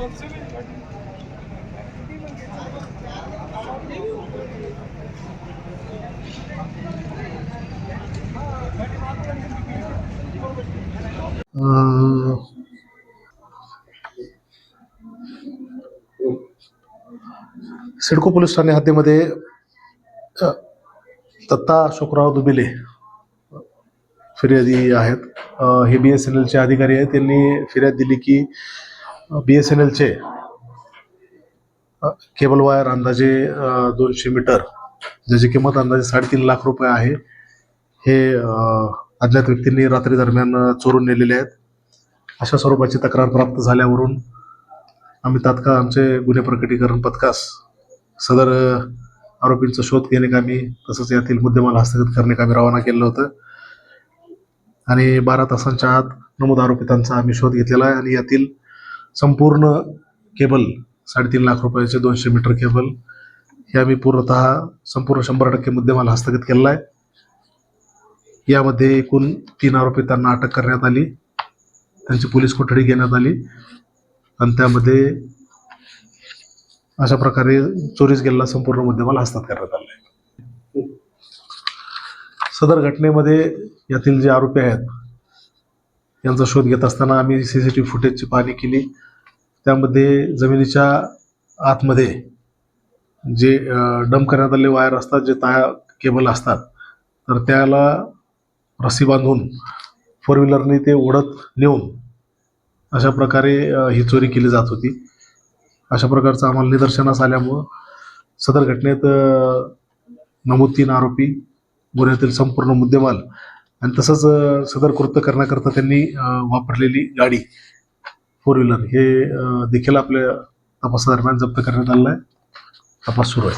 CIDCO police Thane हद्दीमध्ये Datta Ashokrao दुबिले फिर्यादी आहेत. हे BSNLचे अधिकारी आहेत. त्यांनी फिर्याद दिली की BSNLचे केबल वायर अंदाजे 200 मीटर, ज्याची किंमत अंदाजे 3.5 लाख रुपये आहे, हे अज्ञात व्यक्तींनी रात्री दरम्यान चोरून नेलेले आहेत. अशा स्वरूपाची तक्रार प्राप्त झाल्यावरून आम्ही तात्काळ आमचे गुन्हे प्रकटीकरण पथकास सदर आरोपींचा शोध घेण्याकामी तसंच यातील मुद्देमाल हस्तगत करण्याकामी रवाना केलं होतं आणि 12 तासांच्या आत नमूद आरोपितांचा आम्ही शोध घेतलेला आहे आणि यातील संपूर्ण केबल 3.5 लाख रुपयाचे 200 मीटर केबल हे आम्ही संपूर्ण 100% मुद्देमाल हस्तगत केलेला आहे. यामध्ये एकूण 3 आरोपितांना अटक करण्यात आली, त्यांची पोलीस कोठडी घेण्यात आली आणि त्यामध्ये अशा प्रकारे चोरीस गेलेला संपूर्ण मुद्देमाल हस्तगत करण्यात आला आहे. सदर घटनेमध्ये यातील जे आरोपी आहेत यांचा शोध घेत असताना आम्ही CCTV फुटेजची पाहणी केली. त्यामध्ये जमिनीच्या आतमध्ये जे डंप करण्यात आलेले वायर असतात, जे केबल असतात, तर त्याला रस्सी बांधून 4 व्हीलरने ते ओढत नेऊन अशा प्रकारे ही चोरी केली जात होती. अशा प्रकारचं आम्हाला निदर्शनास आल्यामुळं सदर घटनेत नमूद 3 आरोपी, गुन्ह्यातील संपूर्ण मुद्देमाल आणि तसंच सदर कृत्य करण्याकरता त्यांनी वापरलेली गाडी 4 व्हीलर हे देखील आपल्या तपासादरम्यान जप्त करण्यात आलेलं आहे. तपास सुरू आहे.